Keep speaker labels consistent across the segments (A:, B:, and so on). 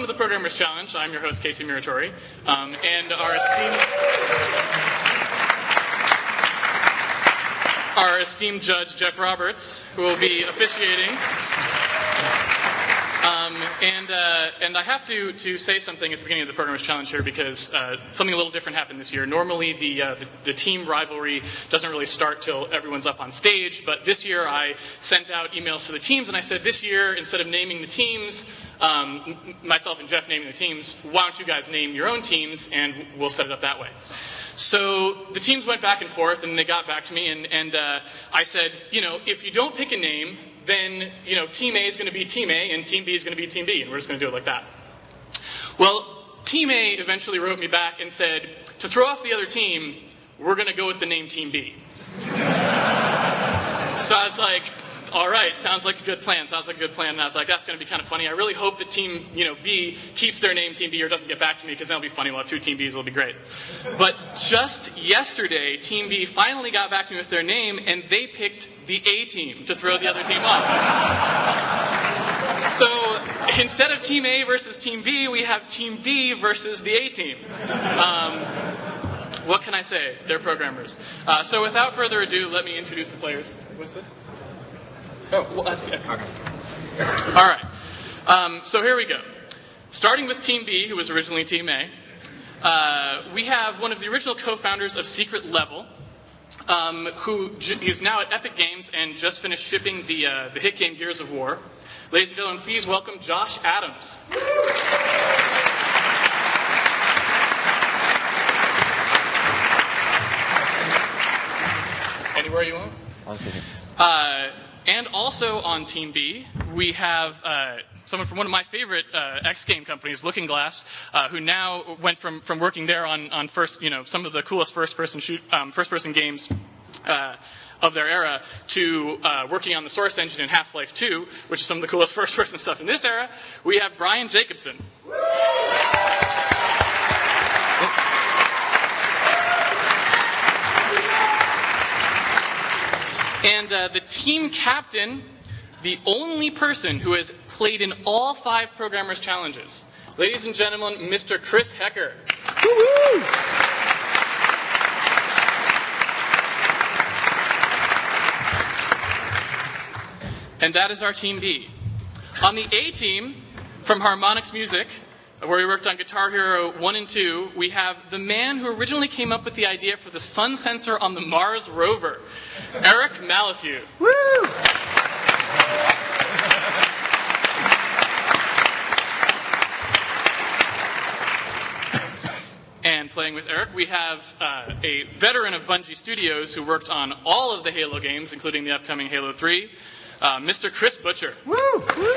A: welcome to the Programmers Challenge. I'm your host, Casey Muratori, and our esteemed judge, Jeff Roberts, who will be officiating. And I have to say something at the beginning of the Programmers Challenge here because something a little different happened this year. Normally, the team rivalry doesn't really start till everyone's up on stage, but this year I sent out emails to the teams, and I said, this year, instead of naming the teams, myself and Jeff naming the teams, why don't you guys name your own teams, and we'll set it up that way. So the teams went back and forth, and they got back to me, and I said, if you don't pick a name, then, Team A is going to be Team A, and Team B is going to be Team B, and we're just going to do it like that. Well, Team A eventually wrote me back and said, to throw off the other team, we're going to go with the name Team B. So I was like, all right, sounds like a good plan. And I was like, that's going to be kind of funny. I really hope that Team B keeps their name Team B or doesn't get back to me because that'll be funny. We'll have 2 Team Bs. It'll be great. But just yesterday, Team B finally got back to me with their name, and they picked the A team to throw the other team off. So instead of Team A versus Team B, we have Team B versus the A team. What can I say? They're programmers. So without further ado, let me introduce the players. What's this? Oh, well, okay. All right. So here we go. Starting with Team B, who was originally Team A, we have one of the original co-founders of Secret Level, who is now at Epic Games and just finished shipping the hit game Gears of War. Ladies and gentlemen, please welcome Josh Adams. Anywhere you want?
B: I'll see it.
A: And also on Team B, we have someone from one of my favorite X game companies, Looking Glass, who now went from working there on some of the coolest first-person games of their era to working on the Source engine in Half-Life 2, which is some of the coolest first-person stuff in this era. We have Brian Jacobson. And the team captain, the only person who has played in all 5 Programmers Challenges. Ladies and gentlemen, Mr. Chris Hecker. Woo-hoo! And that is our Team B. On the A team, from Harmonix Music, where we worked on Guitar Hero 1 and 2, we have the man who originally came up with the idea for the sun sensor on the Mars rover, Eric Malafeew. Woo! And playing with Eric, we have a veteran of Bungie Studios who worked on all of the Halo games, including the upcoming Halo 3, Mr. Chris Butcher. Woo! Woo!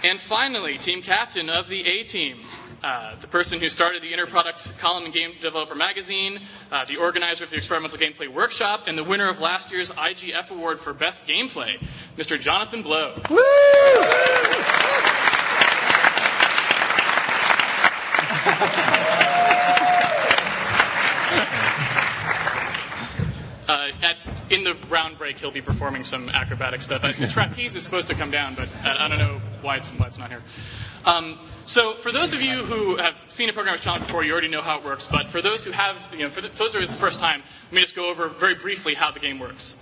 A: And finally, team captain of the A team, the person who started the Interproduct column in Game Developer Magazine, the organizer of the Experimental Gameplay Workshop, and the winner of last year's IGF Award for Best Gameplay, Mr. Jonathan Blow. Woo! In the round break, he'll be performing some acrobatic stuff. The trapeze is supposed to come down, but I don't know why it's not here. So for those of you who have seen a Programmers Challenge before, you already know how it works. But for those who have, for those who it's the first time, let me just go over very briefly how the game works.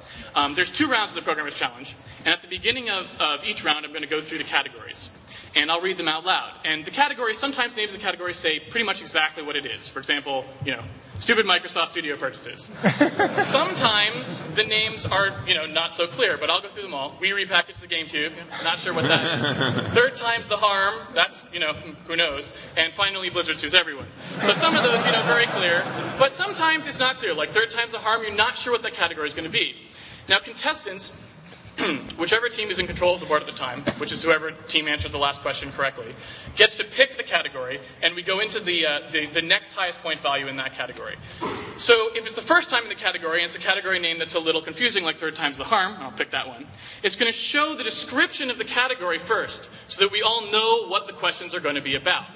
A: There's 2 rounds of the Programmers Challenge, and at the beginning of each round, I'm going to go through the categories. And I'll read them out loud. And the categories, sometimes names of the categories say pretty much exactly what it is. For example, stupid Microsoft Studio purchases. Sometimes the names are, not so clear, but I'll go through them all. We repackaged the GameCube. Not sure what that is. Third time's the harm. That's, who knows. And finally, Blizzard sues everyone. So some of those, very clear. But sometimes it's not clear. Like third time's the harm, you're not sure what that category is going to be. Now, contestants, whichever team is in control of the board at the time, which is whoever team answered the last question correctly, gets to pick the category, and we go into the next highest point value in that category. So if it's the first time in the category, and it's a category name that's a little confusing, like third time's the harm, I'll pick that one, it's going to show the description of the category first, so that we all know what the questions are going to be about.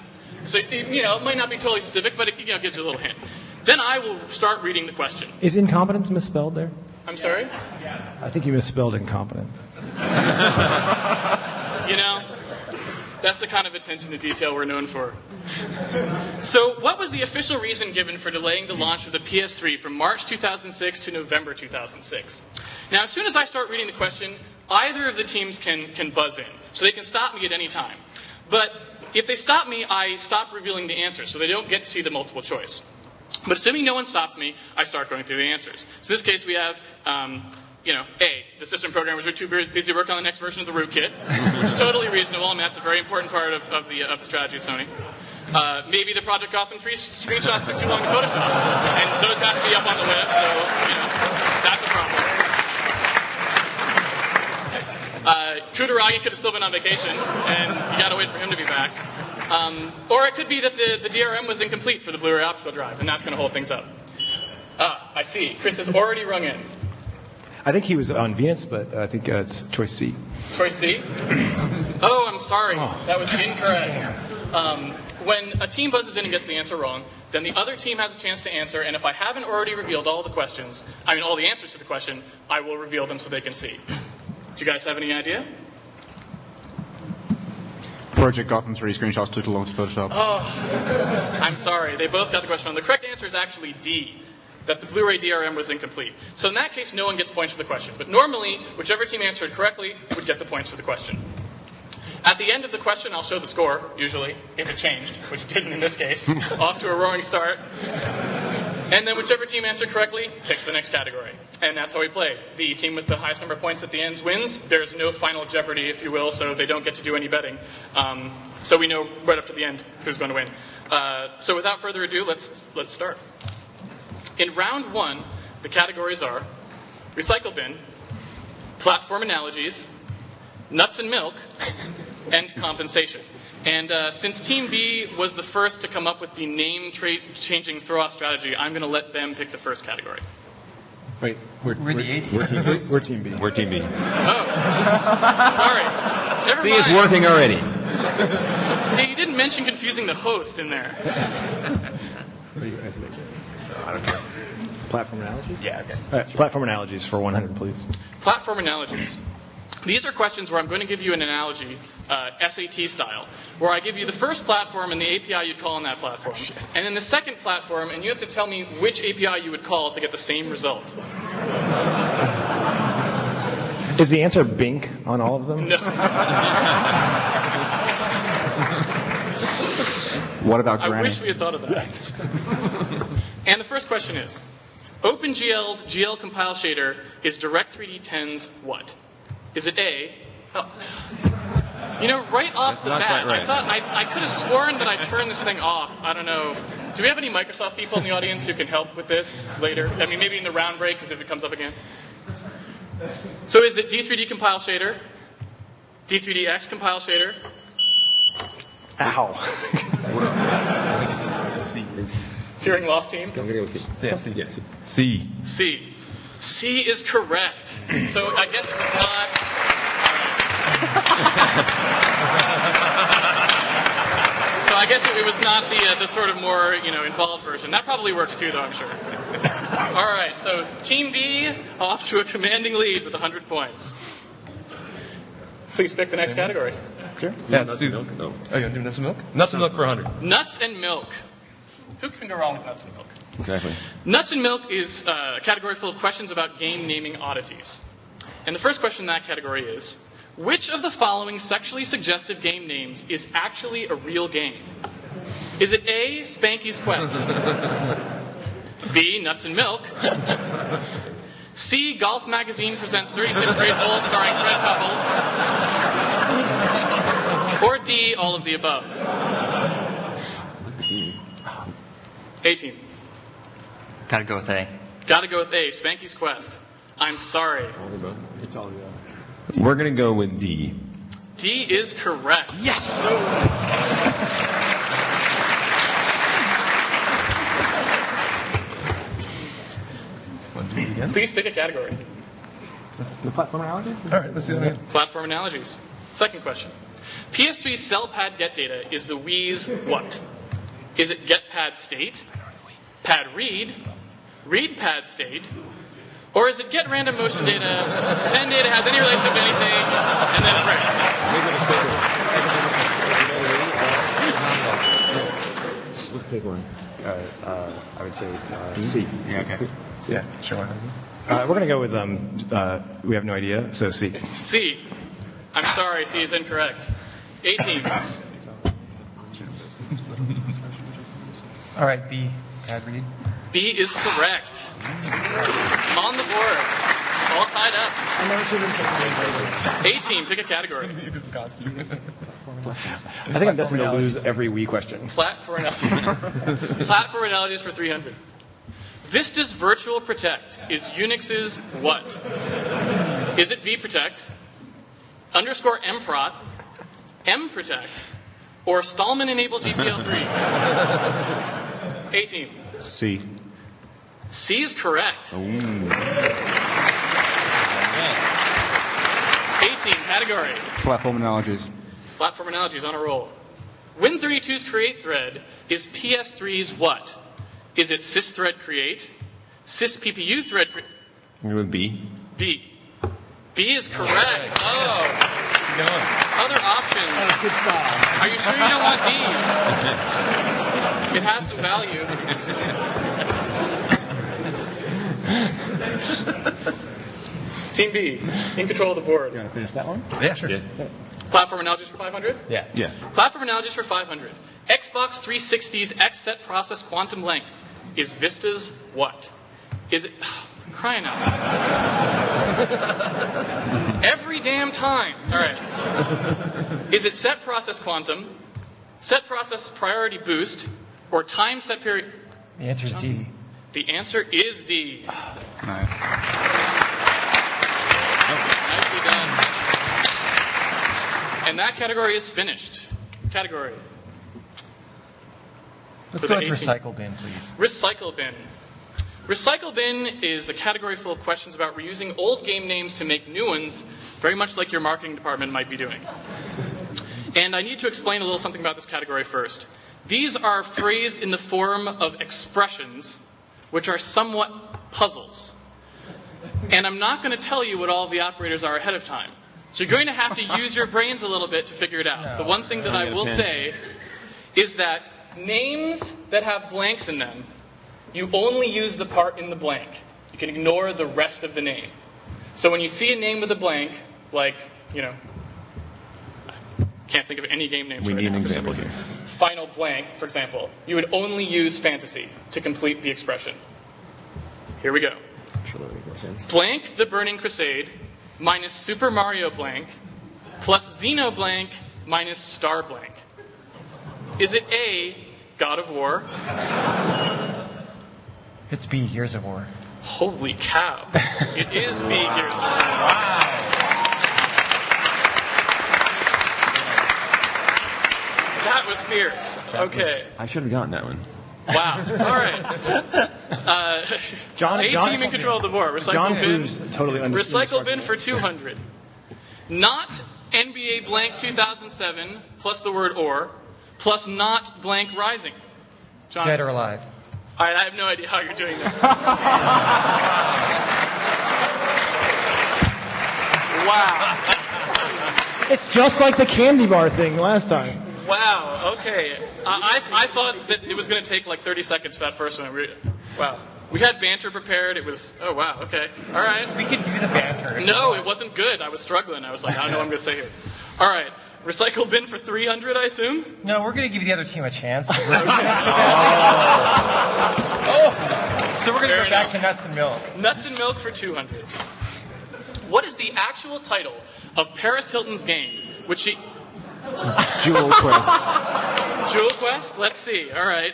A: So you see, it might not be totally specific, but it gives you a little hint. Then I will start reading the question.
C: Is incompetence misspelled there?
A: I'm sorry?
B: I think you misspelled incompetent.
A: You know, that's the kind of attention to detail we're known for. So what was the official reason given for delaying the launch of the PS3 from March 2006 to November 2006? Now, as soon as I start reading the question, either of the teams can buzz in. So they can stop me at any time. But if they stop me, I stop revealing the answers, so they don't get to see the multiple choice. But assuming no one stops me, I start going through the answers. So in this case, we have, A, the system programmers are too busy working on the next version of the rootkit, which is totally reasonable, and that's a very important part of the strategy of Sony. Maybe the Project Gotham 3 screenshots took too long to Photoshop, and those have to be up on the web, so, that's a problem. Kutaragi could have still been on vacation, and you got to wait for him to be back. Or it could be that the DRM was incomplete for the Blu-ray optical drive, and that's going to hold things up. I see. Chris has already rung in.
B: I think he was on Venus, but I think it's choice C.
A: Choice C? Oh, I'm sorry. That was incorrect. When a team buzzes in and gets the answer wrong, then the other team has a chance to answer, and if I haven't already revealed all the answers to the question, I will reveal them so they can see. Do you guys have any idea?
C: Project Gotham 3 screenshots took too long to Photoshop.
A: Oh, I'm sorry. They both got the question wrong. The correct answer is actually D, that the Blu-ray DRM was incomplete. So in that case, no one gets points for the question. But normally, whichever team answered correctly would get the points for the question. At the end of the question, I'll show the score, usually, if it changed, which it didn't in this case. Off to a roaring start. And then whichever team answered correctly picks the next category. And that's how we play. The team with the highest number of points at the end wins. There's no final jeopardy, if you will, so they don't get to do any betting. So we know right up to the end who's going to win. So without further ado, let's start. In round one, the categories are recycle bin, platform analogies, nuts and milk, and compensation. And since Team B was the first to come up with the name-changing throw-off strategy, I'm going to let them pick the first category.
B: Wait,
D: we're the A team.
B: We're Team B.
E: We're Team B.
A: Oh, sorry. Never
E: See,
A: mind.
E: it's working already.
A: Hey, you didn't mention confusing the host in there.
B: I don't care. Platform analogies?
D: Yeah, okay.
B: All right, platform analogies for 100, please.
A: Platform analogies. These are questions where I'm going to give you an analogy, SAT style, where I give you the first platform and the API you'd call on that platform, and then the second platform, and you have to tell me which API you would call to get the same result.
B: Is the answer Bink on all of them?
A: No.
C: What about
A: I
C: Granny?
A: wish we had thought of that. And the first question is, OpenGL's GL compile shader is Direct3D 10's what? Is it A? Oh. Right off the bat,
E: right.
A: I thought I could have sworn that I turned this thing off. I don't know. Do we have any Microsoft people in the audience who can help with this later? I mean, maybe in the round break, because if it comes up again. So is it D3D compile shader, D3DX compile shader?
B: Ow.
D: I think it's C.
A: Hearing loss team?
E: I'm going to go C.
D: Yeah, C.
E: Yes. C.
A: C. C is correct. So I guess it was not. So I guess it was not the sort of more involved version. That probably works too, though, I'm sure. All right. So Team B off to a commanding lead with 100 points. Please pick the next category.
B: Sure.
D: Yeah, let's do
E: Milk? No.
D: Oh, you want to do nuts and milk? Nuts and milk for 100.
A: Nuts and milk. Who can go wrong with nuts and milk?
E: Exactly.
A: Nuts and milk is a category full of questions about game naming oddities. And the first question in that category is, which of the following sexually suggestive game names is actually a real game? Is it A, Spanky's Quest? B, Nuts and Milk? C, Golf Magazine presents 36 Great Holes starring Fred Couples? Or D, all of the above? A team.
F: Gotta go with A.
A: Gotta go with A, Spanky's Quest. I'm sorry.
B: It's all good.
E: We're going to go with D.
A: D is correct.
D: Yes! Want to do it again?
A: Please pick a category.
B: The platform analogies?
D: All right, let's do it again.
A: Platform analogies. Second question. PS3's cell pad get data is the Wii's what? Is it get pad state, pad read pad state, Or is it get random motion data, pretend data has any relationship to anything, and then right?
B: Pick one. I would say C.
C: Yeah, okay.
D: Yeah, sure.
B: We're going to go with, we have no idea, so C.
A: C. I'm sorry, C is incorrect. 18.
D: All right, B. Bad read.
A: B is correct. On the board. All tied up. 18, pick a category.
B: I think I'm destined to lose every Wii question.
A: Platform analogies for 300. Vista's Virtual Protect is Unix's what? Is it vprotect, underscore mprot, mprotect, or Stallman-enabled GPL3? 18.
C: C.
A: C is correct. 18, category.
C: Platform analogies.
A: Platform analogies on a roll. Win32's create thread is PS3's what? Is it systhread create, sysppu thread create?
E: We're with B.
A: B. B is correct. Oh. Other options.
B: That was good style.
A: Are you sure you don't want D? It has some value. Team B, in control of the board.
B: You want to finish that one?
D: Yeah, sure.
E: Yeah.
A: Platform analogies for 500?
D: Yeah.
E: Yeah.
A: Platform analogies for 500. Xbox 360's X-set process quantum length is Vista's what? Is it... Oh, for crying out loud. Every damn time. All right. Is it set process quantum, set process priority boost, or time set period?
D: The answer is D.
A: The answer is D.
C: Nice.
A: Nicely done. And that category is finished. Category.
D: Let's
A: For
D: go
A: the
D: with
A: 18.
D: recycle bin, please.
A: Recycle bin. Recycle bin is a category full of questions about reusing old game names to make new ones, very much like your marketing department might be doing. And I need to explain a little something about this category first. These are phrased in the form of expressions, which are somewhat puzzles. And I'm not going to tell you what all of the operators are ahead of time. So you're going to have to use your brains a little bit to figure it out. The one thing that I will say is that names that have blanks in them, you only use the part in the blank. You can ignore the rest of the name. So when you see a name with a blank, like, I can't think of any game names
E: We
A: right
E: need
A: now,
E: an
A: for some
E: example
A: reason.
E: here.
A: Final blank, for example, you would only use fantasy to complete the expression. Here we go. Blank the Burning Crusade minus Super Mario blank plus Xeno blank minus Star blank. Is it A, God of War?
D: It's B, Gears of War.
A: Holy cow. It is B, Gears of War. That was fierce. Okay.
E: I should have gotten that one.
A: Wow. All right.
B: John
A: A-team in control of the board. Recycle
B: John
A: bin.
B: proves totally
A: Recycle bin for 200. Not NBA blank 2007 plus the word or plus not blank rising. John.
D: Dead or alive.
A: All right, I have no idea how you're doing this. Wow.
B: It's just like the candy bar thing last time.
A: Wow. Okay. I thought that it was going to take like 30 seconds for that first one. Wow. We had banter prepared. It was, oh, wow. Okay. All right.
D: We can do the banter.
A: No, it wasn't good. I was struggling. I was like, I don't know what I'm going to say here. All right. Recycle bin for 300, I assume?
D: No, we're going to give the other team a chance. So we're going to go back to nuts and milk.
A: Nuts and milk for 200. What is the actual title of Paris Hilton's game, which she...
C: Jewel Quest.
A: Jewel Quest? Let's see. All right.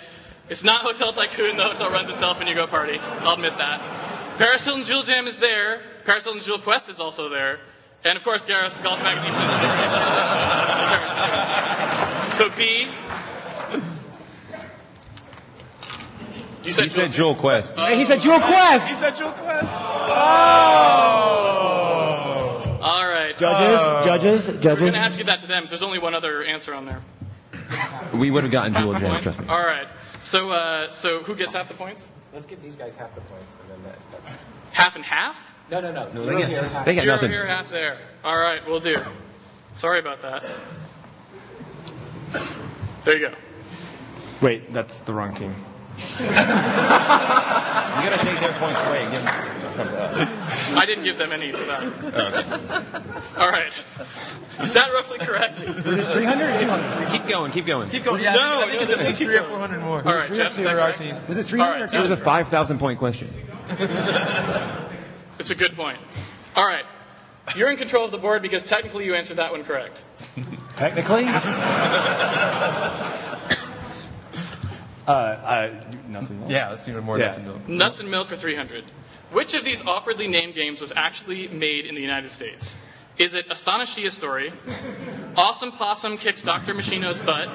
A: It's not Hotel Tycoon. The hotel runs itself and you go party. I'll admit that. Paris Hilton Jewel Jam is there. Paris Hilton Jewel Quest is also there. And, of course, Garros, the golf magazine. So, B. You said
E: He said Jewel Quest.
B: Hey, he said Jewel Quest!
C: He said Jewel Quest.
A: All right.
B: Judges.
A: We're going to have to give that to them because there's only one other answer on there.
E: We would have gotten Jewel Jam,
A: Points?
E: trust me.
A: All right. So who gets half the points?
B: Let's give these guys half the points, and then that's...
A: Half and half?
B: No.
E: They got
A: Zero
E: nothing.
A: here, half there. All right, we'll do. Sorry about that. There you go.
C: Wait, that's the wrong team.
E: You gotta take their points away and give them some to us.
A: I didn't give them any for that. All right. Is that roughly correct?
B: Is it 300 or 200?
E: Keep going.
F: Yeah, I think it's at least 300 or 400 more.
A: All right, Jeff, is that correct?
B: Was it 300
A: All right,
B: or
E: It was
B: 200?
E: a 5,000-point question.
A: It's a good point. All right. You're in control of the board because technically you answered that one correct.
B: Technically?
C: Nuts and milk.
D: Yeah, let's do more
C: Yeah.
D: nuts and milk.
A: Nuts and Milk for 300. Which of these awkwardly named games was actually made in the United States? Is it Astonishia Story, Awesome Possum Kicks Dr. Machino's Butt,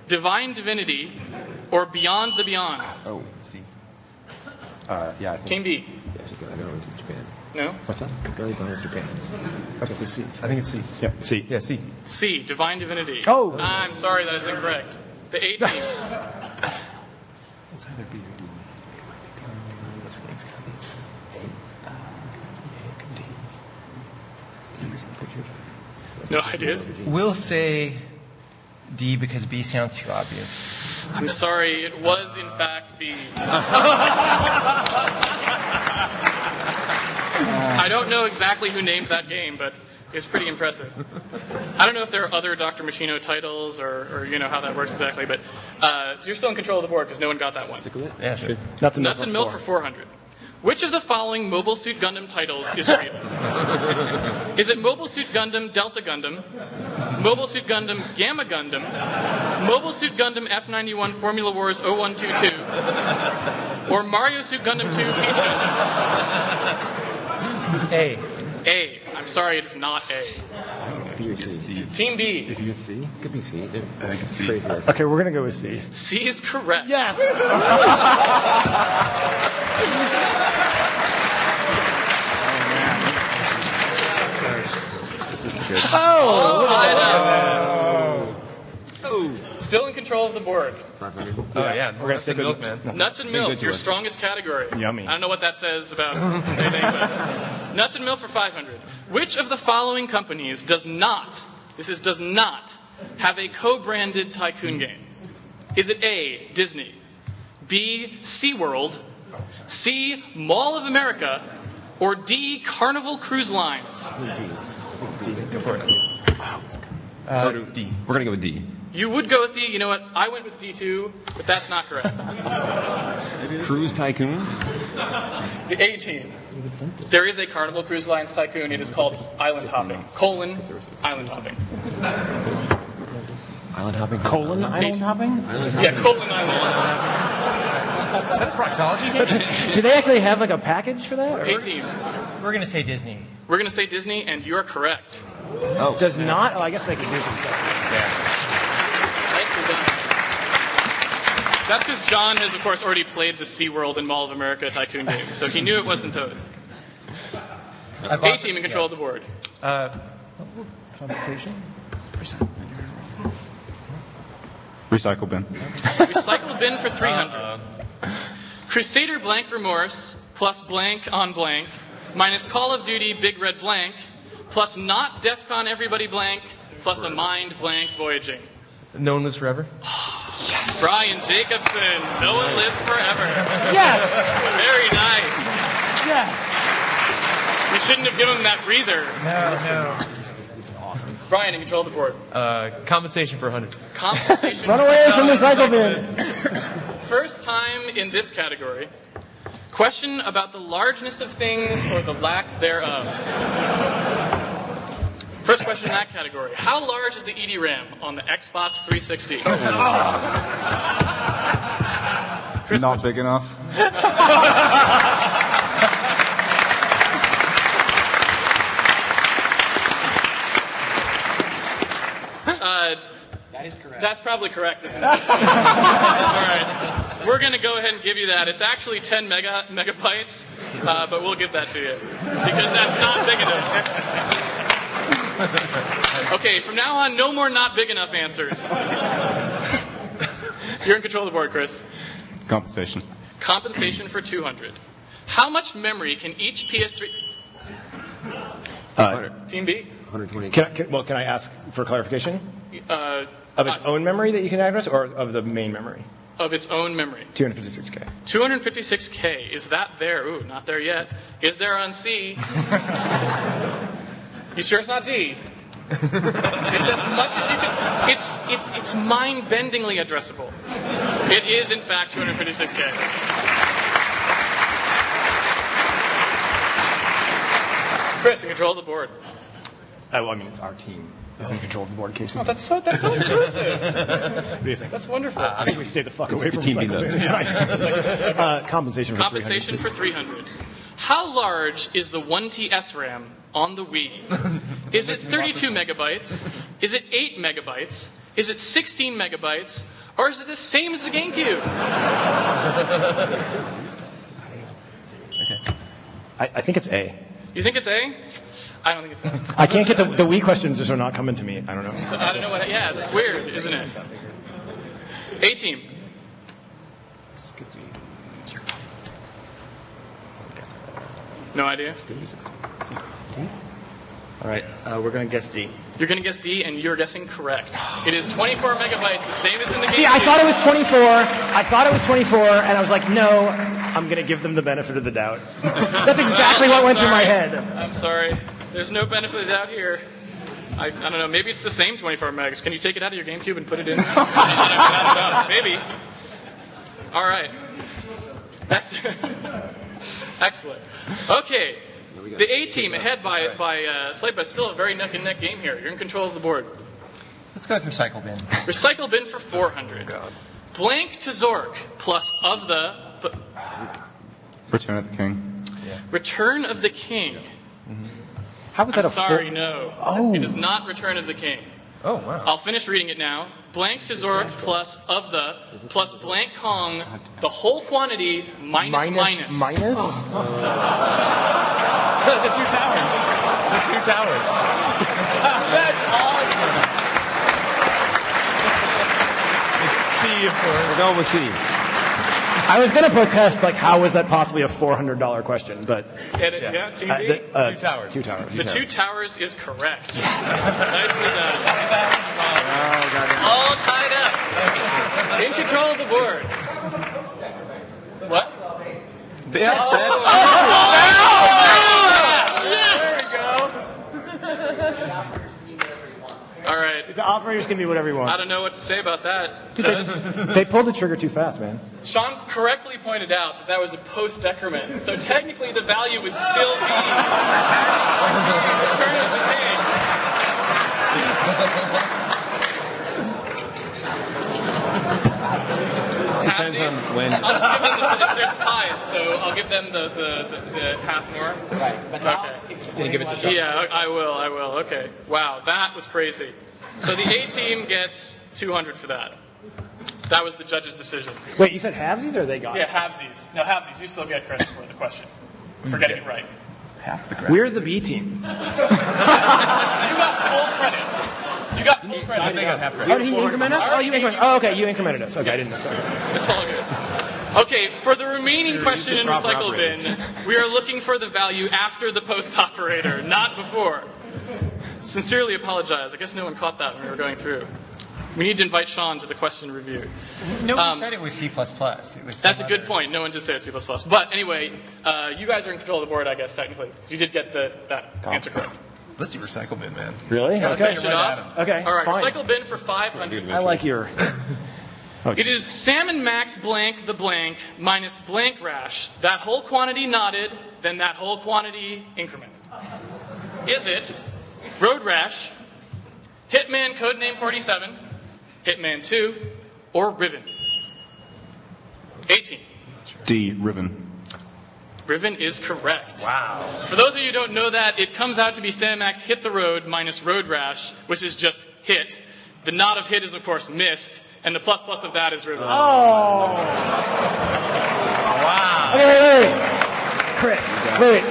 A: Divine Divinity, or Beyond the Beyond?
C: Oh, C. Yeah, I think.
A: Team B. No?
B: What's that?
E: Barely bonus Japan.
C: Okay, so C. I think it's C. Yeah, C. Yeah, C.
A: C. Divine Divinity.
B: Oh.
A: I'm sorry, that is incorrect. The A team.
C: It's either B or D.
A: No ideas?
D: We'll say D because B sounds too obvious.
A: I'm sorry, it was in fact B. I don't know exactly who named that game, but it was pretty impressive. I don't know if there are other Dr. Machino titles or you know how that works exactly, but you're still in control of the board because no one got that one.
D: Yeah, sure.
B: Nuts and
A: Nuts and Milk for 400. Which of the following Mobile Suit Gundam titles is real? Is it Mobile Suit Gundam Delta Gundam, Mobile Suit Gundam Gamma Gundam, Mobile Suit Gundam F91 Formula Wars 0122, or Mario Suit Gundam 2 Peach Gundam?
D: A.
A: A. I'm sorry, it is not A.
E: B or C.
A: Team B.
C: If you get C?
E: Could be C.
C: I think it's C.
E: Crazy.
B: Okay, we're going to go with C.
A: C is correct.
B: Yes!
C: This isn't good.
A: All tied up.
E: Oh.
A: Still in control of the board.
E: 500.
D: Oh, yeah.
B: We're going to stick with
D: milk, man.
A: Nuts and
E: Been
A: Milk,
E: good to
A: your
E: us.
A: strongest category.
B: Yummy.
A: I don't know what that says about anything, but Nuts and Milk for 500. Which of the following companies does not have a co-branded tycoon game? Is it A, Disney, B, SeaWorld, C, Mall of America, or D, Carnival Cruise Lines?
C: D. Go for it.
D: D.
E: We're gonna go with D.
A: You would go with D. You know what? I went with D too, but that's not correct.
E: Cruise Tycoon.
A: The A team. There is a Carnival Cruise Lines tycoon. It is called Island Hopping. Island Hopping.
E: Island hopping.
B: Colon island hopping?
A: Yeah, Colon Island.
D: Is that a proctology game?
B: Do they actually have like a package for that?
A: A team.
D: We're going to say Disney.
A: We're going to say Disney, and you are correct.
E: Oh.
B: Does not? Oh, I guess they could do themselves.
A: Nicely done. That's because John has, of course, already played the SeaWorld and Mall of America tycoon games, so he knew it wasn't those. A team in control of the board.
B: Compensation?
C: Recycle bin.
A: Recycle bin for 300. Crusader Blank Remorse plus blank on blank minus Call of Duty Big Red Blank plus not DEF CON Everybody Blank plus a mind blank voyaging.
D: No one lives forever?
A: Brian Jacobson, no one lives forever.
B: Yes!
A: Very nice.
B: Yes!
A: You shouldn't have given him that breather.
D: No.
A: Brian, in control of the board.
D: Compensation for 100.
A: Compensation.
B: Run away from the cycle bin!
A: First time in this category. Question about the largeness of things or the lack thereof. First question in that category. How large is the ED-RAM on the Xbox 360? Chris,
C: Not big enough.
D: That is correct.
A: That's probably correct, isn't it? All right. We're going to go ahead and give you that. It's actually 10 megabytes, but we'll give that to you because that's not big enough. Okay, from now on, no more not big enough answers. You're in control of the board, Chris.
C: Compensation.
A: Compensation for 200. How much memory can each PS3... Team B?
B: 120. Can I ask for clarification? Of its own memory that you can address, or of the main memory?
A: Of its own memory.
B: 256K.
A: 256K. Is that there? Ooh, not there yet. Is there on C? You sure it's not D? It's as much as you can. It's mind-bendingly addressable. It is, in fact, 256K. Chris, in control of the board.
B: Well, I mean, it's our team is in control of the board, Casey.
A: Oh, that's so inclusive.
B: What do you think?
A: That's wonderful.
B: I think we stay the fuck away from
C: team
B: recycle bins. Compensation for 300.
A: Compensation for 300. How large is the 1T SRAM on the Wii? Is it 32 megabytes? Is it 8 megabytes? Is it 16 megabytes? Or is it the same as the GameCube?
B: Okay. I think it's A.
A: You think it's A? I don't think it's A.
B: I can't get the Wii questions just are not coming to me. I don't know.
A: I don't know what. Yeah, that's weird, isn't it? A team. No idea.
E: All right, we're going to guess D.
A: You're going to guess D, and you're guessing correct. It is 24 megabytes, the same as in the GameCube.
B: See, I thought it was 24. And I was like, no, I'm going to give them the benefit of the doubt. That's exactly what went through my head.
A: I'm sorry. There's no benefit of the doubt here. I don't know. Maybe it's the same 24 megs. Can you take it out of your GameCube and put it in? I don't know. Maybe. All right. That's excellent. Okay. The A team ahead by slight, but still a very neck-and-neck game here. You're in control of the board.
D: Let's go with recycle bin.
A: Recycle bin for 400.
C: God.
A: Blank to Zork plus of the...
C: Return of the King.
A: Return of the King.
B: How was
A: I'm
B: that
A: sorry, no.
B: Oh.
A: It is not Return of the King.
D: Oh, wow.
A: I'll finish reading it now. Blank to Zork plus of the plus blank Kong, the whole quantity minus.
B: Minus?
F: The two towers.
A: That's awesome.
F: It's C, of course.
E: We're going with C.
B: I was going to protest, like, how was that possibly a $400 question? But
A: Yeah, Team B?
F: Two towers.
B: Two towers.
A: The two towers is correct. Nicely done. All tied up. In control of the board. What?
C: Yes.
A: All right.
B: The operator's can be whatever he
A: I
B: wants.
A: don't know what to say about that.
B: They pulled the trigger too fast, man.
A: Sean correctly pointed out that was a post-decrement, so technically the value would still be Return of the King.
E: Depends on when.
A: I'll just give them it's tied, so I'll give them the half more.
E: Right. But
A: Okay.
E: Can you give it to Sean?
A: Yeah, I will. Okay. Wow, that was crazy. So the A team gets 200 for that. That was the judge's decision.
B: Wait, you said halvesies or they got
A: Yeah,
B: it?
A: halvesies. No, halvesies. You still get credit for the question. For getting it right.
C: Half the credit.
B: We're the B team.
A: You got full credit. You got full credit.
F: I got half
B: Oh,
F: credit.
B: did he increment us? Oh, you incremented. Oh, okay, you incremented us. Okay, I didn't know. Sorry.
A: It's all good. Okay, for the remaining question in recycle bin, we are looking for the value after the post operator, not before. Sincerely apologize. I guess no one caught that when we were going through. We need to invite Sean to the question review.
D: Nobody said it was C++. It was
A: That's a good point. No one did say it's C++. But anyway, you guys are in control of the board, I guess, technically, because you did get that answer correct.
F: Let's do recycle bin, man.
B: Really?
A: Let's
B: Okay.
A: finish it off.
B: Okay,
A: All right,
B: fine.
A: recycle bin for 500.
B: I like your...
A: It is salmon max blank the blank minus blank rash. That whole quantity knotted, then that whole quantity increment. Is it Road Rash, Hitman Codename 47, Hitman 2, or Riven? 18.
C: D. Riven.
A: Riven is correct. Wow. For those of you who don't know that, it comes out to be Salmon Max Hit the Road minus Road Rash, which is just hit. The knot of hit is, of course, missed, and the plus of that is Riven.
B: Oh.
F: Wow.
B: Okay, wait. Chris, wait.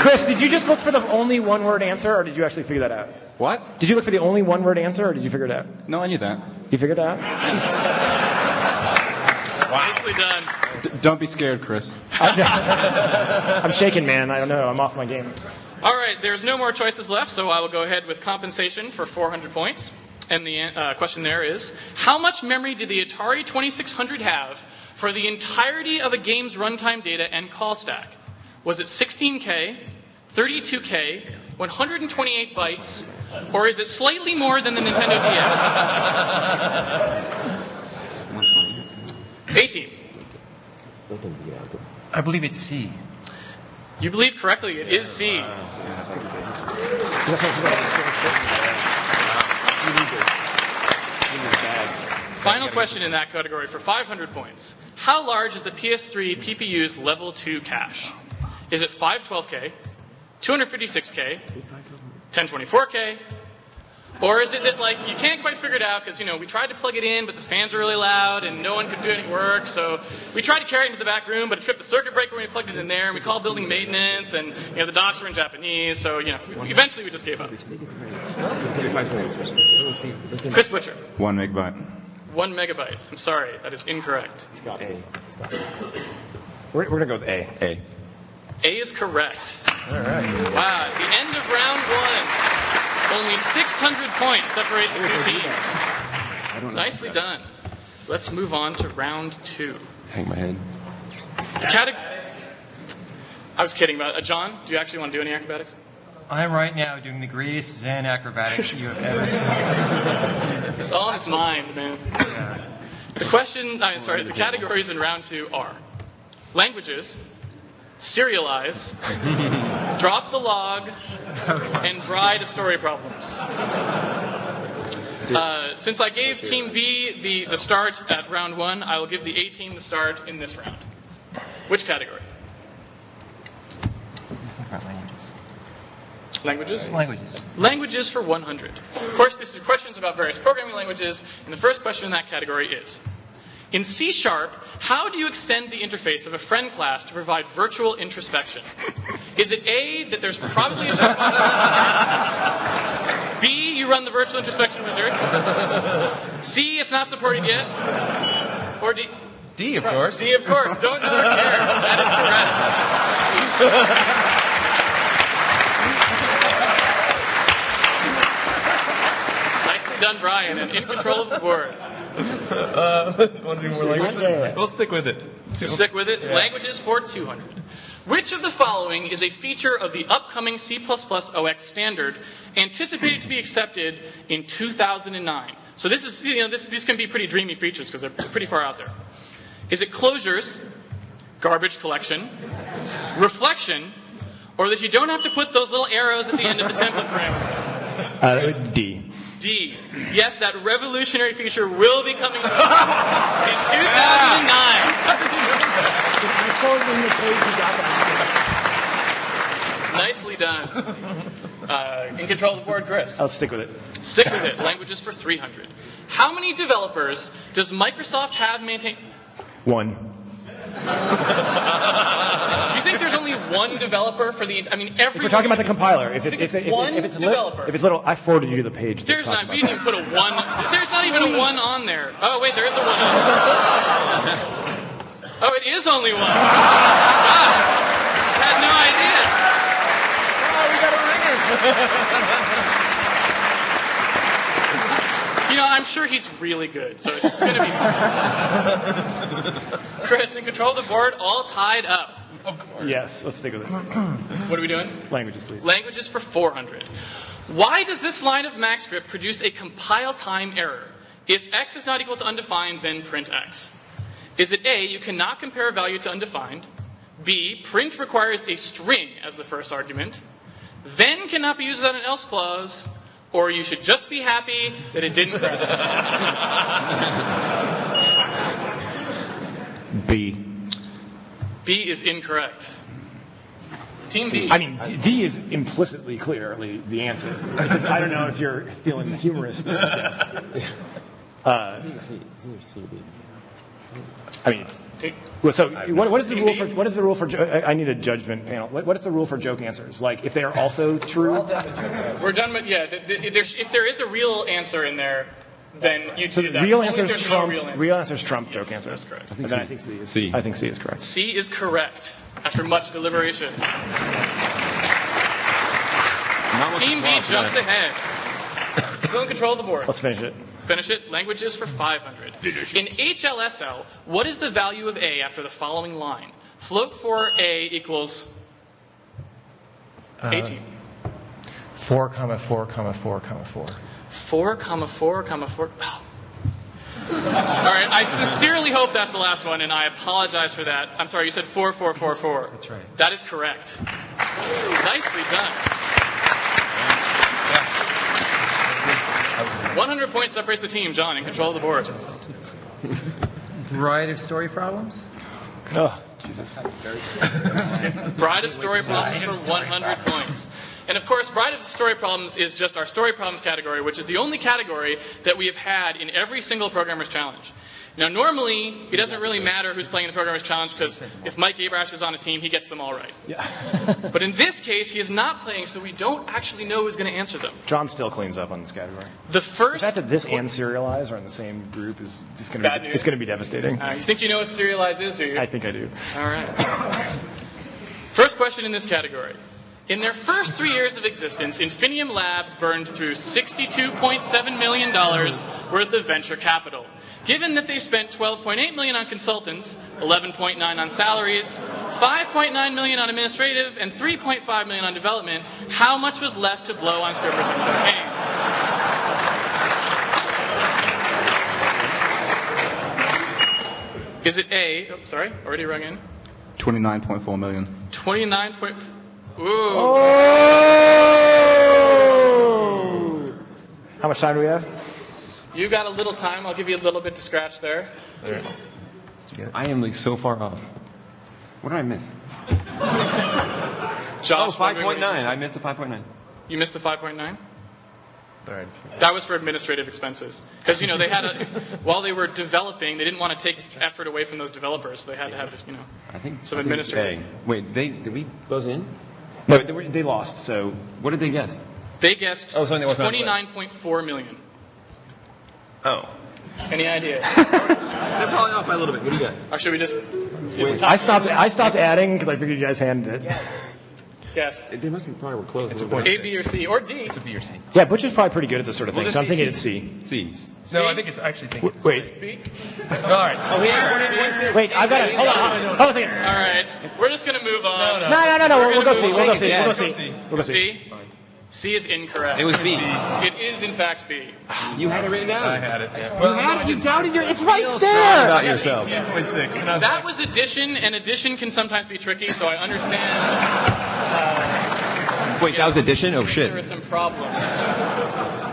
B: Chris, did you just look for the only one-word answer, or did you actually figure that out?
C: What?
B: Did you look for the only one-word answer, or did you figure it out?
C: No, I knew that.
B: You figured it out? Jesus.
A: Nicely done.
C: Don't be scared, Chris.
B: I'm shaking, man. I don't know. I'm off my game.
A: All right, there's no more choices left, so I will go ahead with compensation for 400 points. And the question there is, how much memory did the Atari 2600 have for the entirety of a game's runtime data and call stack? Was it 16K, 32K, 128 bytes, or is it slightly more than the Nintendo DS? 18.
D: I believe it's C.
A: You believe correctly. It is C. Final question in that category for 500 points. How large is the PS3 PPU's level 2 cache? Is it 512K, 256K, 1024K, or is it that, like, you can't quite figure it out because, we tried to plug it in, but the fans were really loud and no one could do any work, so we tried to carry it into the back room, but it tripped the circuit breaker when we plugged it in there, and we called building maintenance, and, the docs were in Japanese, so, eventually we just gave up. Chris Butcher.
C: 1 megabyte.
A: 1 megabyte. I'm sorry, that is incorrect.
B: We're going to go with A.
C: A.
A: A is correct.
B: All right.
A: Wow, at the end of round 1, only 600 points separate the two teams. Nicely done. Let's move on to round 2.
C: Hang my head.
A: I was kidding about it. John, do you actually want to do any acrobatics?
D: I'm right now doing the greatest Zen acrobatics you have ever seen.
A: It's all in his mind, man. The categories in round 2 are languages, serialize, drop the log, and bride of story problems. Since I gave Team B the start at round 1, I will give the A team the start in this round. Which category? Languages? Languages for 100. Of course, this is questions about various programming languages, and the first question in that category is, in C#, how do you extend the interface of a friend class to provide virtual introspection? Is it A, that there's probably a checkbox? B, you run the virtual introspection wizard? C, it's not supported yet? Or D?
F: D, of course.
A: D, of course. Don't know or care. That is correct. Done, Brian, and in control of the board.
F: Want to do more languages? We'll stick with it.
A: Stick with it.
F: Yeah.
A: Languages for 200. Which of the following is a feature of the upcoming C++ OX standard anticipated to be accepted in 2009? So this is, these can be pretty dreamy features because they're pretty far out there. Is it closures, garbage collection, reflection, or that you don't have to put those little arrows at the end of the template parameters?
B: D.
A: D. Yes, that revolutionary feature will be coming to us in 2009. Nicely done. In control of the board, Chris.
B: I'll stick with it.
A: Stick with it. Languages for 300. How many developers does Microsoft have maintain?
B: 1.
A: You think there's only one developer for the? I mean, every.
B: If we're talking about the compiler, if it's
A: developer.
B: If it's little, I forwarded you to the page.
A: There's not. You didn't even put a 1. There's not even a 1 on there. Oh wait, there is a 1. Oh, it is only 1. Gosh, I had no idea.
F: Oh, we got a ringer.
A: I'm sure he's really good, so it's going to be fun. Chris, in control of the board, all tied up. Of course.
B: Yes, let's stick with it.
A: What are we doing?
B: Languages, please.
A: Languages for 400. Why does this line of MaxScript produce a compile time error? If x is not equal to undefined, then print x. Is it A, you cannot compare a value to undefined? B, print requires a string as the first argument, then cannot be used without an else clause, or you should just be happy that it didn't crash?
C: B.
A: B is incorrect. Team B.
B: I mean, D is implicitly clearly the answer. Because I don't know if you're feeling humorous. I mean, so what is the rule for? What is the rule for? I need a judgment panel. What is the rule for joke answers? Like if they are also true.
A: We're done with if there is a real answer in there, then you
B: So
A: do
B: the
A: that.
B: real
A: Only
B: answer
A: if
B: is
A: there's no
B: Trump.
A: real answer.
B: Real answer is Trump.
A: Yes,
B: Joke answer.
A: that's correct.
B: And then I think C is.
C: C.
B: I think C is correct.
A: C is correct after much deliberation.
C: Not much
A: Team B
C: applause,
A: jumps
C: yeah.
A: ahead. Still in control of the board.
B: Let's finish it.
A: Finish it. Languages for 500. In HLSL, what is the value of A after the following line? Float for A equals 18.
D: 4, 4, 4, 4.
A: 4, 4, 4. Oh. All right. I sincerely hope that's the last one, and I apologize for that. I'm sorry. You said 4, 4, 4, 4.
D: That's right.
A: That is correct. Nicely done. 100 points separates the team. John, in control of the board.
D: Variety of story problems?
B: Oh, Jesus.
A: Bride of Story Problems for 100 points. And of course, Bride of Story Problems is just our Story Problems category, which is the only category that we have had in every single Programmer's Challenge. Now, normally, it doesn't really matter who's playing the Programmer's Challenge, because if Mike Abrash is on a team, he gets them all right.
B: Yeah.
A: But in this case, he is not playing, so we don't actually know who's going to answer them.
B: John still cleans up on this category.
A: The
B: The
A: first...
B: fact that this and Serialize are in the same group is just going
A: Bad
B: to be,
A: news.
B: it's going to be devastating.
A: You think you know what Serialize is, do you?
B: I think I do.
A: All right. First question in this category. In their first 3 years of existence, Infinium Labs burned through $62.7 million worth of venture capital. Given that they spent $12.8 million on consultants, $11.9 on salaries, $5.9 million on administrative, and $3.5 million on development, how much was left to blow on strippers and cocaine? Is it A? Oh, sorry, already rung in.
C: 29.4 million.
A: 29 point. Ooh.
B: Oh! How much time do we have?
A: You got a little time. I'll give you a little bit to scratch there.
C: I am like so far off. What did I miss?
A: Josh,
C: 5.9. I missed the 5.9.
A: You missed the 5.9?
B: Right.
A: That was for administrative expenses. Because, you know, they had while they were developing, they didn't want to take effort away from those developers. So they had to have, you know,
C: I think
A: some
C: I think it's
A: administrative.
C: A. Wait, did we buzz in?
B: No, they lost, so
C: What did they guess?
A: They guessed
C: Oh, something that was not
A: 29.4 million.
C: Oh.
A: Any idea?
C: They're probably off by a little bit. What do you got?
A: Or should we just
B: I stopped adding because I figured you guys handed it.
A: guess?
C: They must be probably were close.
A: A, B, or C, or D.
D: It's a B or C.
B: Yeah, Butch is probably pretty good at this sort of thing,
C: We'll
B: so I'm
C: just
B: thinking
C: say
B: it's C.
C: C.
D: No, I think it's actually think it's
B: Wait,
A: B?
D: All right.
C: Oh, he had
B: wait, I've got it. Hold on a second.
A: All right. We're just going to move on.
B: No, we'll go see.
A: We're
B: We'll
A: gonna
B: go see. We'll go see.
A: C? C is incorrect.
C: It was B.
A: It is, in fact, B.
C: You had it written down.
D: I had it. Yeah.
B: You doubted your. It's right
C: About
B: there.
C: yourself.
D: 18.6. And I was
A: That
D: like,
A: was addition, and addition can sometimes be tricky, so I understand
C: Wait, that was addition? Oh,
A: there are
C: shit.
A: some problems.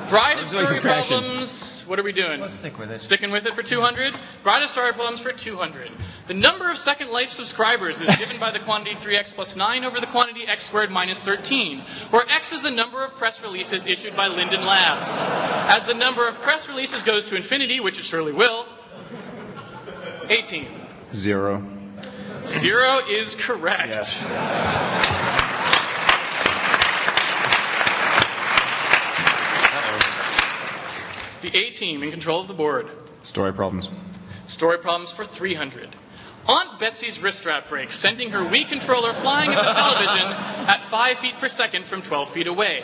A: Bride of
C: doing
A: Story
C: some traction.
A: Problems. What are we doing?
D: let's stick with it.
A: Sticking with it for 200. Bride of Story Problems for 200. The number of Second Life subscribers is given by the quantity 3x plus 9 over the quantity x squared minus 13, where x is the number of press releases issued by Linden Labs. As the number of press releases goes to infinity, which it surely will, 18.
C: 0.
A: 0 is correct.
B: Yes.
A: The A team in control of the board.
C: Story problems.
A: Story Problems for 300. Aunt Betsy's wrist strap breaks, sending her Wii controller flying at the television at 5 feet per second from 12 feet away.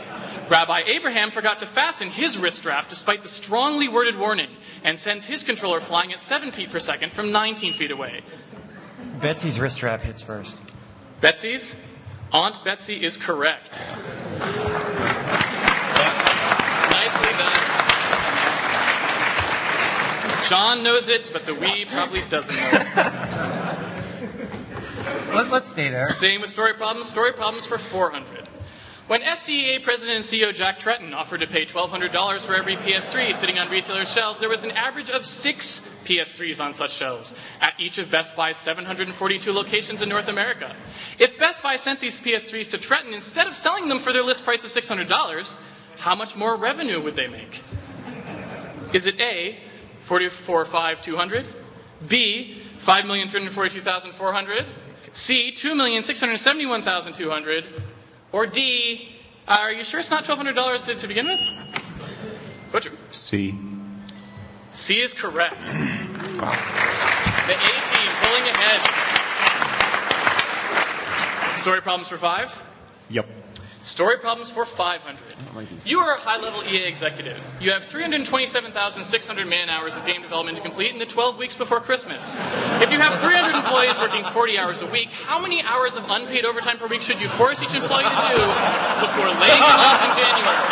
A: Rabbi Abraham forgot to fasten his wrist strap despite the strongly worded warning, and sends his controller flying at 7 feet per second from 19 feet away.
D: Betsy's wrist strap hits first.
A: Betsy's? Aunt Betsy is correct. Nicely done. John knows it, but the Wii probably doesn't know it.
D: Let's stay there.
A: Staying with Story Problems for 400. When SCEA President and CEO Jack Tretton offered to pay $1,200 for every PS3 sitting on retailers' shelves, there was an average of 6 PS3s on such shelves at each of Best Buy's 742 locations in North America. If Best Buy sent these PS3s to Tretton instead of selling them for their list price of $600, how much more revenue would they make? Is it A, $44,500, B, $5,342,400, C, $2,671,200, or D, are you sure it's not $1,200 to begin with? Butcher.
C: C.
A: C is correct. The A team pulling ahead. Story problems for 5?
B: Yep.
A: Story problems for 500. You are a high-level EA executive. You have 327,600 man-hours of game development to complete in the 12 weeks before Christmas. If you have 300 employees working 40 hours a week, how many hours of unpaid overtime per week should you force each employee to do before laying them off in January?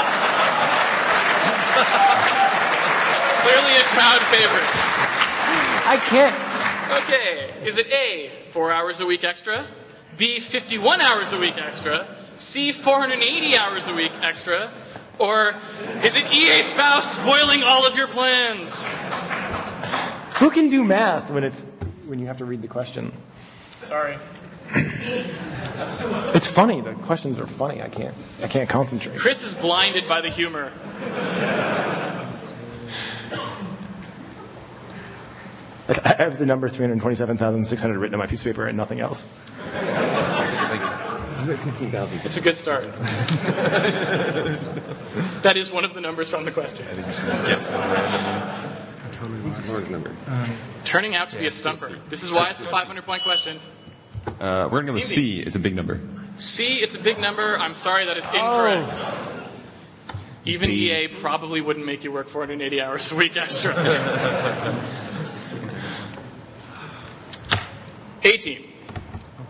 A: Clearly a crowd favorite.
B: I can't.
A: Okay. Is it A, 4 hours a week extra? B, 51 hours a week extra? C, 480 hours a week extra? Or is it EA spouse spoiling all of your plans?
B: Who can do math when you have to read the question?
A: Sorry.
B: It's funny. The questions are funny. I can't concentrate.
A: Chris is blinded by the humor.
B: Like, I have the number 327,600 written on my piece of paper and nothing else.
C: 15,000.
A: It's a good start. That is one of the numbers from the question.
C: Guess large number.
A: Turning out to be a stumper. This is why it's a 500-point question.
C: We're going to go with C. It's a big number.
A: C, it's a big number. I'm sorry, that is incorrect. Even EA probably wouldn't make you work 480 hours a week extra. A team.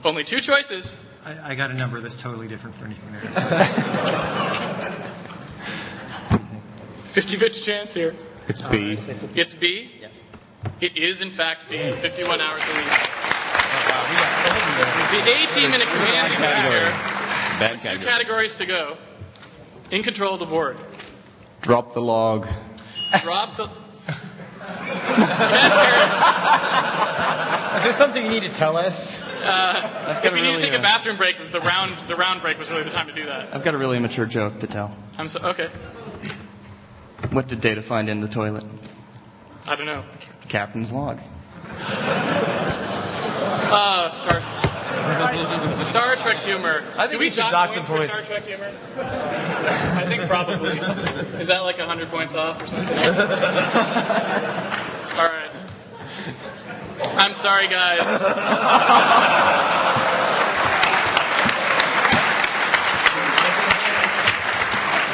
A: Only 2 choices.
D: I got a number that's totally different for anything there.
A: 50-50 chance here.
C: It's B.
A: It's B? Yeah. It is, in fact, B. 51 hours a week. The A team in a commanding manner.
C: Bad
A: 2 categories to go. In control of the board.
C: Drop the log.
A: Drop the... Yes, Eric.
D: Is there something you need to tell us?
A: If you need to take a bathroom break, the round break was really the time to do that.
G: I've got a really immature joke to tell.
A: Okay.
G: What did Data find in the toilet?
A: I don't know.
G: Captain's log.
A: Star Trek humor. Do we dock points for Star Trek humor? I think probably. Is that like 100 points off or something? All right. I'm sorry, guys.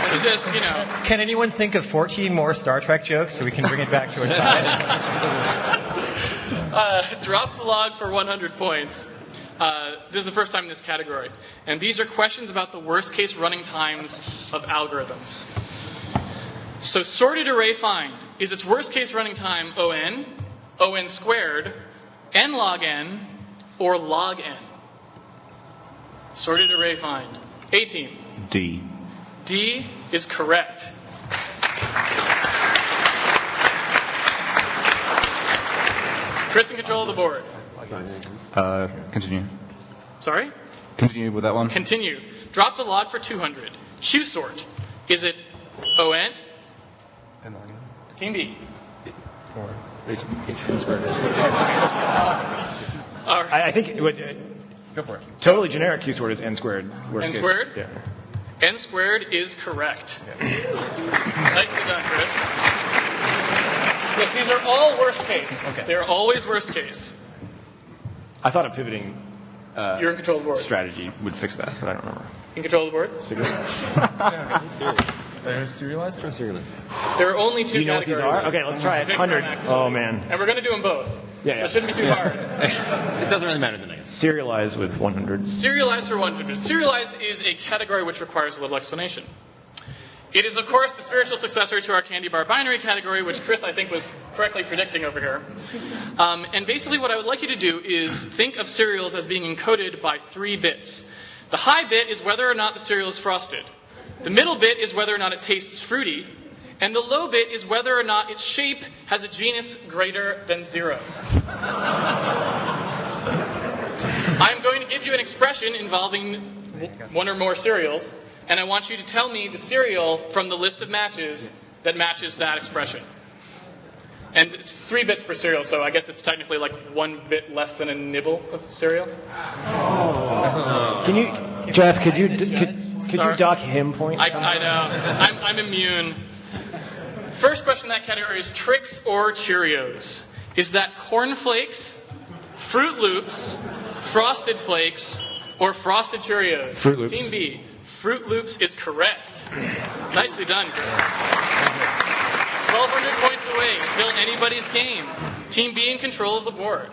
A: It's just,
D: Can anyone think of 14 more Star Trek jokes so we can bring it back to a tie?
A: Drop the log for 100 points. This is the first time in this category. And these are questions about the worst case running times of algorithms. So sorted array find. Is its worst case running time ON, ON squared, N log N, or log N? Sorted array find. A team.
C: D.
A: D is correct. Chris in control of the board.
C: Continue.
A: Sorry?
C: Continue with that one.
A: Continue. Drop the log for 200. Q sort. Is it ON? Team B.
B: I think
D: Go for it.
B: totally generic Q sort is N squared. Worst
A: N
B: case.
A: squared?
B: Yeah.
A: N squared is correct. Nicely done, Chris. Yes, these are all worst case.
B: Okay.
A: They're always worst case.
B: I thought a pivoting
A: You're in control of the board.
B: strategy would fix that, but I don't remember.
A: In control of the board?
F: Serialized? Try serialized.
A: There are only 2
B: Do you know what
A: categories.
B: these are? Okay, let's try it.
A: Pick
B: 100.
A: one,
B: Oh, man.
A: And we're going to do them both.
B: Yeah,
A: So it shouldn't be too hard.
E: It doesn't really matter the name.
B: Serialize with 100.
A: Serialize for 100. Serialize is a category which requires a little explanation. It is, of course, the spiritual successor to our candy bar binary category, which Chris, I think, was correctly predicting over here. And basically what I would like you to do is think of cereals as being encoded by 3 bits. The high bit is whether or not the cereal is frosted. The middle bit is whether or not it tastes fruity. And the low bit is whether or not its shape has a genus greater than 0. I'm going to give you an expression involving 1 or more cereals, and I want you to tell me the cereal from the list of matches that matches that expression. And it's 3 bits per cereal, so I guess it's technically like 1 bit less than a nibble of cereal.
B: Can you, Jeff? Could you dock him points?
A: I know. I'm immune. First question in that category is Trix or Cheerios. Is that Corn Flakes, Fruit Loops, Frosted Flakes, or Frosted Cheerios?
B: Fruit Loops.
A: Team B, Fruit Loops is correct. Nicely done, Chris. 1,200 points away. Still anybody's game. Team B in control of the board.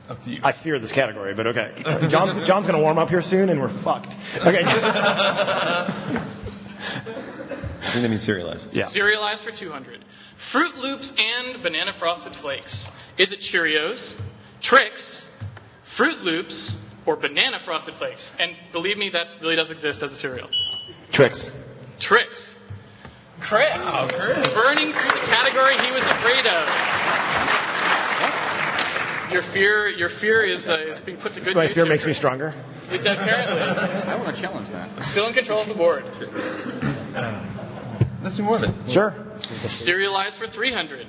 F: Up to you.
B: I fear this category, but okay. John's going to warm up here soon, and we're fucked. Okay.
C: I think that means serialized.
B: Yeah.
A: Serialized for 200. Fruit Loops and Banana Frosted Flakes. Is it Cheerios, Trix, Fruit Loops, or Banana Frosted Flakes? And believe me, that really does exist as a cereal.
B: Tricks.
A: Trix. Chris.
F: Oh, Chris.
A: Burning through the category he was afraid of. Your fear is being put to good
B: My
A: use.
B: fear
A: here,
B: makes me
A: Chris.
B: stronger.
A: Apparently.
G: I want to challenge that.
A: Still in control of the board.
F: Let's do more of it.
B: Sure.
A: Serialized for 300.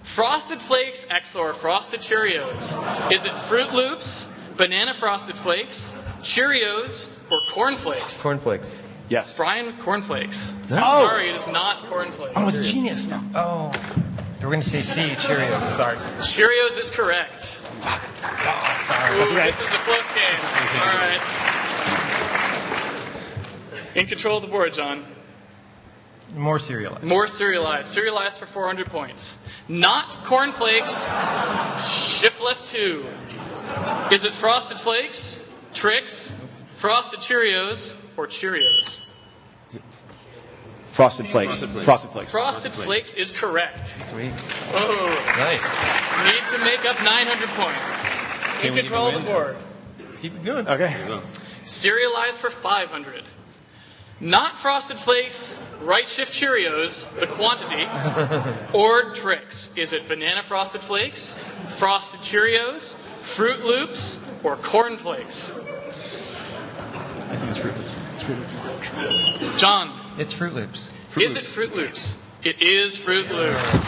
A: Frosted Flakes XOR Frosted Cheerios. Is it Fruit Loops, Banana Frosted Flakes, Cheerios, or Corn Flakes?
F: Cornflakes.
B: Yes.
A: Brian with Corn Flakes.
B: Oh.
A: Sorry, it is not Corn Flakes.
B: Oh, it's genius.
D: Oh, we're going to say C, Cheerios. Sorry.
A: Cheerios is correct. Ooh, this is a close game. All right. In control of the board, John.
D: More serialized.
A: More serialized. Serialized for 400 points. Not Corn Flakes. Shift left 2. Is it Frosted Flakes, Trix, Frosted Cheerios, or Cheerios?
B: Frosted Flakes. Frosted Flakes.
A: Frosted Flakes is correct.
D: Sweet.
A: Oh,
F: Nice.
A: need to make up 900 points. In
C: we
A: control of the
C: keep them in?
A: board.
F: Let's keep it going.
B: Okay.
A: Serialized for 500. Not Frosted Flakes, Right Shift Cheerios, the quantity, or Trix. Is it Banana Frosted Flakes, Frosted Cheerios, Fruit Loops, or Corn Flakes?
C: I think it's Fruit Loops.
A: John,
D: It's Fruit Loops.
A: is it Fruit Loops? It is Fruit Loops.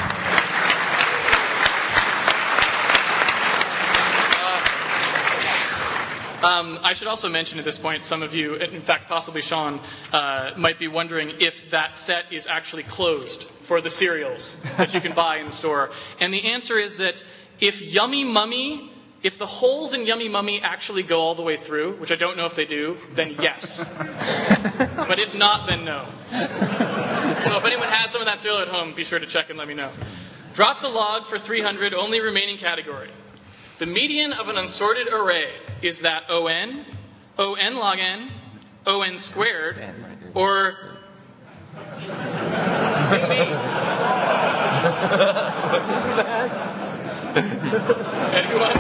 A: I should also mention at this point, some of you, in fact possibly Sean, might be wondering if that set is actually closed for the cereals that you can buy in the store. And the answer is that if the holes in Yummy Mummy actually go all the way through, which I don't know if they do, then yes. But if not, then no. So if anyone has some of that cereal at home, be sure to check and let me know. Drop the log for 300, only remaining category. The median of an unsorted array is that ON, ON log n, ON squared, or Anyone?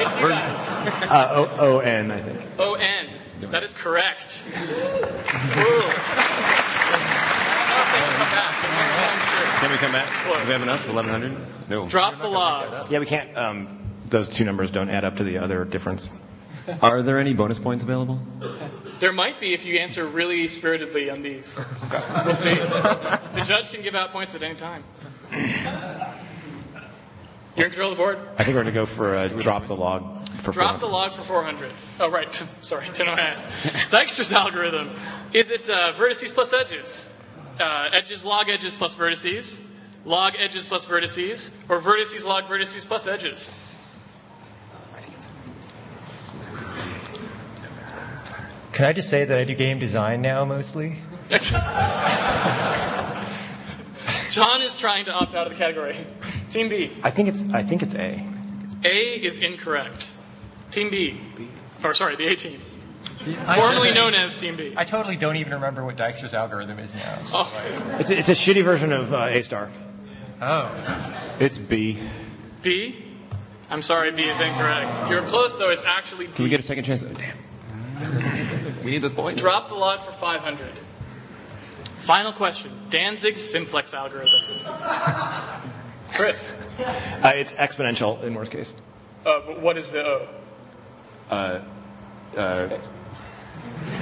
A: It's you guys.
B: O-N, I think.
A: ON. That is correct. Ooh.
C: Can we come back?
A: Close.
C: Do we have enough? 1,100? No.
A: Drop the log.
B: Yeah, we can't. Those two numbers don't add up to the other difference.
C: Are there any bonus points available?
A: There might be if you answer really spiritedly on these. We'll see. The judge can give out points at any time. You're in control of the board?
B: I think we're going to go for drop the log for
A: Drop the
B: 400.
A: log for 400. Oh, right. Sorry, didn't know I asked. Dijkstra's algorithm. Is it vertices plus edges? Edges log edges plus vertices? Log edges plus vertices? Or vertices log vertices plus edges?
D: Can I just say that I do game design now mostly?
A: John is trying to opt out of the category. Team B.
B: I think it's A.
A: A is incorrect. Team B. Or sorry, the A team. Formerly known as Team B.
D: I totally don't even remember what Dijkstra's algorithm is now. So
A: Oh.
B: It's a shitty version of A star.
C: It's B.
A: B? I'm sorry, B is incorrect. You're close, though. It's actually D.
C: Can we get a second chance? Damn. We need those points.
A: Drop the log for 500. Final question. Danzig's simplex algorithm. Chris.
B: It's exponential in worst case.
A: But what is the O?
B: I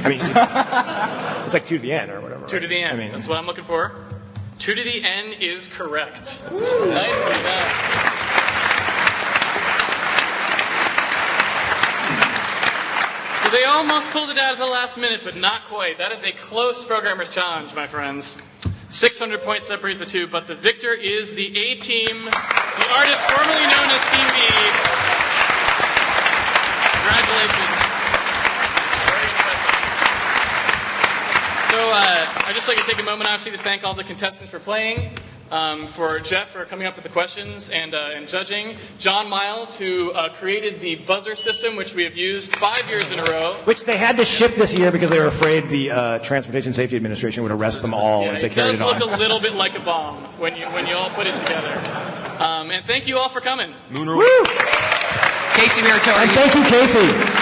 B: mean, it's like 2 to the n or whatever.
A: 2 to the n.
B: I mean,
A: That's what I'm looking for. 2 to the n is correct. Nicely done. So So they almost pulled it out at the last minute, but not quite. That is a close programmer's challenge, my friends. 600 points separate the two, but the victor is the A team, the artist formerly known as Team B. Congratulations. Very impressive. So I'd just like to take a moment, obviously, to thank all the contestants for playing, for Jeff for coming up with the questions and judging, John Miles, who created the buzzer system, which we have used 5 years in a row.
B: Which they had to ship this year because they were afraid the Transportation Safety Administration would arrest them all if they carried it on.
A: It does look a little bit like a bomb when you all put it together. And thank you all for coming.
C: Moon
B: Woo!
H: Casey Muratori.
B: And thank you, Casey.